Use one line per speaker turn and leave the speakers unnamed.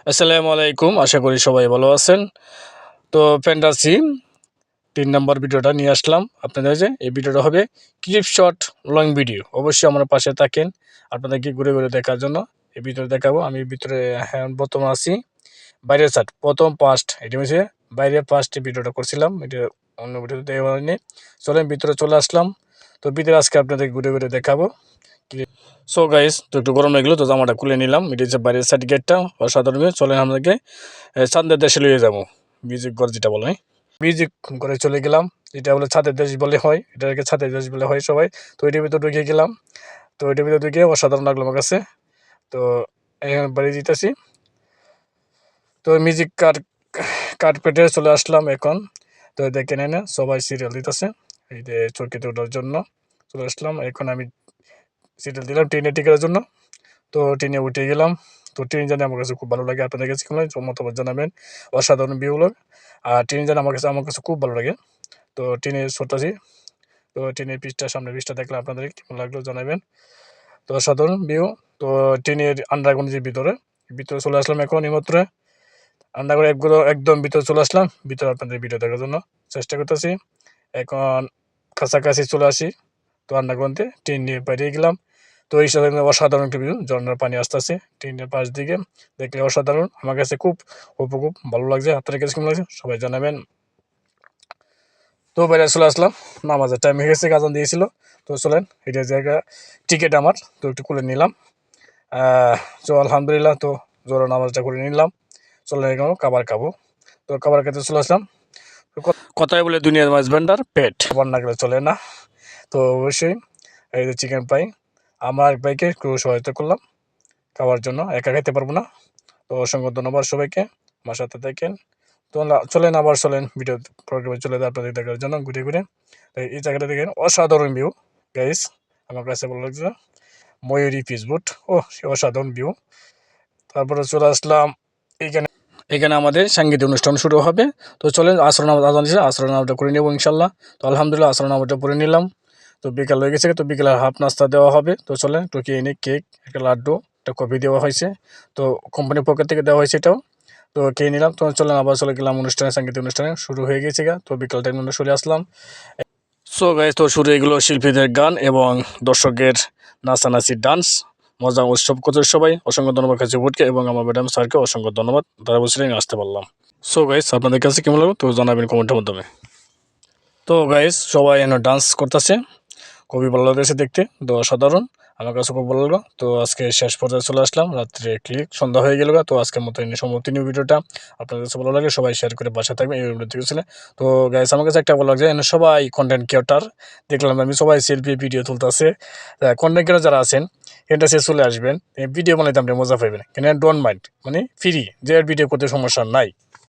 আসসালামু আলাইকুম, আশা করি সবাই ভালো আছেন। তো ফ্যান্টাসি ৩ নম্বর ভিডিওটা নিয়ে আসলাম আপনাদের যে এই ভিডিওটা হবে ক্লিপ শট লং ভিডিও। অবশ্যই আমার পাশে থাকেন আপনাদেরকে ঘুরে ঘুরে দেখার জন্য এই ভিডিও দেখাবো। আমি ভিতরে বর্তমান আছি বাইরের সাইড প্রথম ফার্স্ট এটি হচ্ছে বাইরে ফার্স্ট ভিডিওটা করছিলাম, এটা অন্য ভিডিওতে দেওয়া হয়নি। চলেন ভিতরে চলে আসলাম। তো ভিতরে আজকে আপনাদের ঘুরে ঘুরে দেখাবো। সো গাইস, তো একটু গরম লাগলো তো জামাটা খুলে নিলাম। এটা হচ্ছে বাইরের সাইড গেটটা অসাধারণ। চলেন আমাদেরকে চাঁদের দেশে লিয়ে যাবো, মিউজিক ঘর যেটা বলে। মিউজিক ঘরে চলে গেলাম, এটা বলে ছাদের দেশ বলে হয়, এটাকে ছাদের দেশ বলে হয় সবাই। তো এটার ভিতরে ঢুকে গেলাম। তো এটার ভিতরে ঢুকে অসাধারণ লাগলো আমার কাছে। তো এখানে বাড়ি দিতেছি। তো মিউজিক কার্পেটে চলে আসলাম এখন। তো দেখে নেন সবাই সিরিয়াল দিতেছে, এই যে চৌকিতে ওঠার জন্য চলে আসলাম। এখন আমি সিরিয়াল দিলাম ট্রেনে টিকেটের জন্য। তো ট্রেনে উঠে গেলাম। তো ট্রেন জার্নি আমার কাছে খুব ভালো লাগে। আপনাদের কাছে কেমন লাগে মতামত জানাবেন। অসাধারণ ভিউ হলো। আর ট্রেন জার্নি আমার কাছে খুব ভালো লাগে। তো ট্রেনে চড়তেছি। তো ট্রেনের পিচটা সামনের পিচটা দেখলে আপনাদের কেমন লাগলো জানাবেন। তো অসাধারণ ভিউ। তো ট্রেনের আন্ডারগ্রাউন্ড যে ভিতরে ভিতরে চলে আসলাম এখন এইমাত্র। আন্ডারগ্রাউন্ড একদম ভিতরে চলে আসলাম। ভিতরে আপনাদের ভিডিও দেখার জন্য চেষ্টা করতেছি। এখন কাছাকাছি চলে আসি। তো আন্ডারগ্রাউন্ডে ট্রেন নিয়ে বেরিয়ে গেলাম। তো এই সাথে অসাধারণ একটা ভিউ, ঝর্ণার পানি আসতেছে ট্রেনের পাশ দিকে, দেখলে অসাধারণ। আমার কাছে খুব খুব ভালো লাগছে। আপনাদের কাছে কেমন লাগছে সবাই জানাবেন। তো বাইরে চলে আসলাম, নামাজের টাইম হয়ে গেছে, আজান দিয়েছিল। তো চলেন এটা জায়গা টিকিট আমার তো একটু খুলে নিলাম। তো আলহামদুলিল্লাহ, তো জোরে নামাজটা করে নিলাম। চলে গেল খাবার খাবো। তো খাবার খেতে চলে আসলাম। কথাই বলে দুনিয়ার মাছ ভান্ডার পেট খাবার না গেলে চলে না। তো অবশ্যই এই যে চিকেন পাই, আমার এক ভাইকে একটু সহায়তা করলাম খাওয়ার জন্য, একা খাইতে পারবো না। তো অসংখ্য ধন্যবাদ সবাইকে, আমার সাথে থাকেন। তো চলেন আবার চলেন ভিডিও প্রোগ্রামে চলে যায় আপনাদের দেখার জন্য ঘুরে ঘুরে। এই জায়গাটা দেখেন অসাধারণ ভিউ গাইস, আমার কাছে ভালো লাগছে। ময়ূরী পিসবুট, ও অসাধারণ ভিউ। তারপরে চলে আসলাম এইখানে। এখানে আমাদের সাংগীতিক অনুষ্ঠান শুরু হবে। তো চলেন আসর নামাজ আজান দিয়েছে, আসর নামাজটা করে নেবো ইনশাল্লাহ। তো আলহামদুলিল্লাহ আসর নামাজটা পড়ে নিলাম। তো বিকাল হয়ে গেছে, তো বিকেলে হাফ নাস্তা দেওয়া হবে। তো চলেন টুকি এনে কেক, একটা লাড্ডু, একটা কফি দেওয়া হয়েছে। তো কোম্পানির পকেট থেকে দেওয়া হয়েছে এটাও। তো খেয়ে নিলাম। তো চলেন আবার চলে গেলাম অনুষ্ঠানে, সাংগীতিক অনুষ্ঠানে শুরু হয়ে গেছে গা। তো বিকাল টাইম আমরা চলে আসলাম। সো গাইস, তো শুরু এগুলো শিল্পীদের গান এবং দর্শকের নাচানাচি ডান্স, মজা উৎসব করতে সবাই। অসংখ্য ধন্যবাদ কাছে ভোটকে এবং আমার ম্যাডাম স্যারকে অসংখ্য ধন্যবাদ, তারা বলছিলেন আসতে পারলাম। সো গাইস, আপনাদের কাছে কেমন লাগলো তো জানাবেন কমেন্টের মাধ্যমে। তো গাইস, সবাই এনে ডান্স করতেছে, খুবই ভালো লাগতেছে দেখতে। তো অসাধারণ, আমার কাছে খুব ভালো লাগলো। তো আজকে শেষ পর্যায়ে চলে আসলাম, রাত্রে ক্লিক সন্ধ্যা হয়ে গেল। তো আজকের মতো এনে সম্মতি নিউ ভিডিওটা আপনাদের কাছে ভালো লাগে সবাই শেয়ার করে বাসা থাকবে এই ভিডিও দেখেছিল। তো গাইস, আমার কাছে একটা ভালো লাগছে, এনে সবাই কন্টেন্ট ক্রিয়েটার দেখলাম আমি, সবাই সেলফি ভিডিও তুলতেছে। কন্টেন্ট ক্রিয়েটার যারা আছেন এটা সে চলে আসবেন, ভিডিও বানাইতে আপনি মজা পাইবেন, কেন ডোন্ট মাইন্ড, মানে ফ্রি, যে ভিডিও করতে সমস্যা নাই।